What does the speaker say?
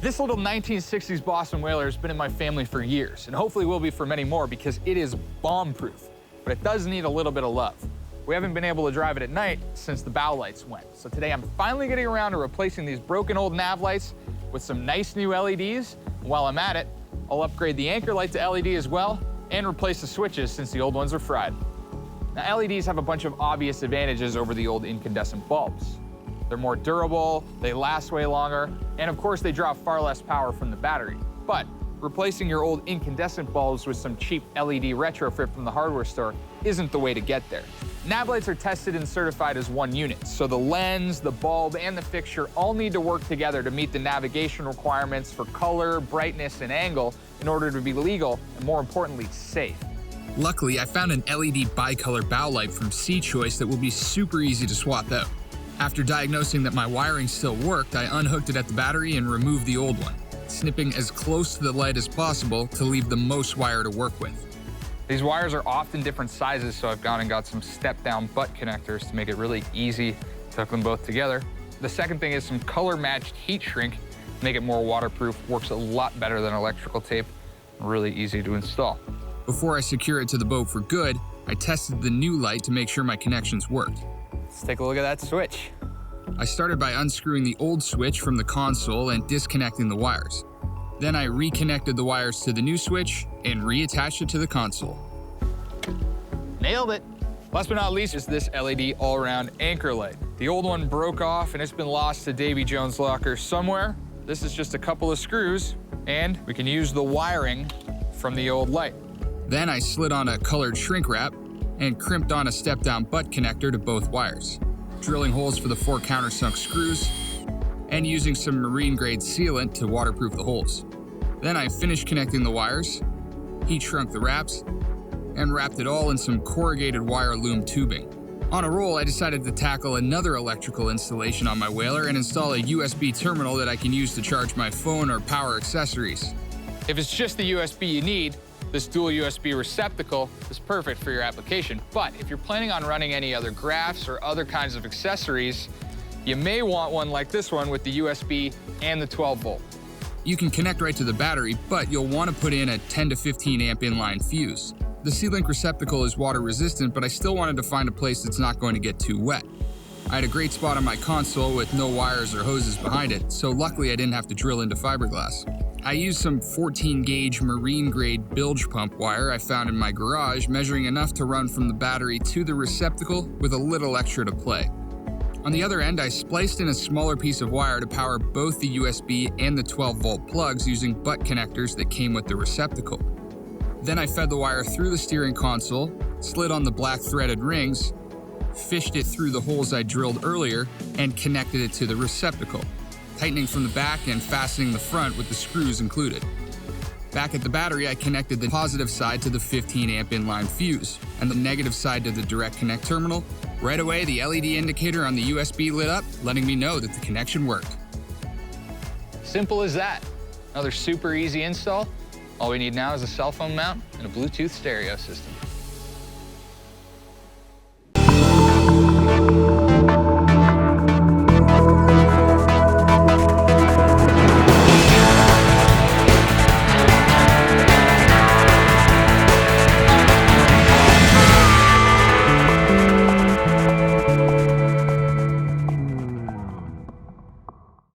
This little 1960s Boston whaler has been in my family for years, and hopefully will be for many more because it is bomb-proof, but it does need a little bit of love. We haven't been able to drive it at night since the bow lights went, so today I'm finally getting around to replacing these broken old nav lights with some nice new LEDs. And while I'm at it, I'll upgrade the anchor light to LED as well and replace the switches since the old ones are fried. Now, LEDs have a bunch of obvious advantages over the old incandescent bulbs. They're more durable, they last way longer, and of course they draw far less power from the battery. But replacing your old incandescent bulbs with some cheap LED retrofit from the hardware store isn't the way to get there. Nav lights are tested and certified as one unit, so the lens, the bulb, and the fixture all need to work together to meet the navigation requirements for color, brightness, and angle in order to be legal and, more importantly, safe. Luckily, I found an LED bicolor bow light from C-Choice that will be super easy to swap out. After diagnosing that my wiring still worked, I unhooked it at the battery and removed the old one, snipping as close to the light as possible to leave the most wire to work with. These wires are often different sizes, so I've gone and got some step-down butt connectors to make it really easy to hook them both together. The second thing is some color-matched heat shrink to make it more waterproof. Works a lot better than electrical tape. Really easy to install. Before I secure it to the boat for good, I tested the new light to make sure my connections worked. Let's take a look at that switch. I started by unscrewing the old switch from the console and disconnecting the wires. Then I reconnected the wires to the new switch and reattached it to the console. Nailed it. Last but not least is this LED all-around anchor light. The old one broke off and it's been lost to Davy Jones' locker somewhere. This is just a couple of screws and we can use the wiring from the old light. Then I slid on a colored shrink wrap and crimped on a step-down butt connector to both wires, drilling holes for the 4 countersunk screws and using some marine-grade sealant to waterproof the holes. Then I finished connecting the wires, heat shrunk the wraps, and wrapped it all in some corrugated wire loom tubing. On a roll, I decided to tackle another electrical installation on my whaler and install a USB terminal that I can use to charge my phone or power accessories. If it's just the USB you need, this dual USB receptacle is perfect for your application. But if you're planning on running any other graphs or other kinds of accessories, you may want one like this one with the USB and the 12 volt. You can connect right to the battery, but you'll want to put in a 10 to 15 amp inline fuse. The C-Link receptacle is water resistant, but I still wanted to find a place that's not going to get too wet. I had a great spot on my console with no wires or hoses behind it, so luckily I didn't have to drill into fiberglass. I used some 14-gauge marine-grade bilge pump wire I found in my garage, measuring enough to run from the battery to the receptacle with a little extra to play. On the other end, I spliced in a smaller piece of wire to power both the USB and the 12-volt plugs using butt connectors that came with the receptacle. Then I fed the wire through the steering console, slid on the black threaded rings, fished it through the holes I drilled earlier, and connected it to the receptacle, tightening from the back and fastening the front with the screws included. Back at the battery, I connected the positive side to the 15 amp inline fuse and the negative side to the direct connect terminal. Right away, the LED indicator on the USB lit up, letting me know that the connection worked. Simple as that. Another super easy install. All we need now is a cell phone mount and a Bluetooth stereo system.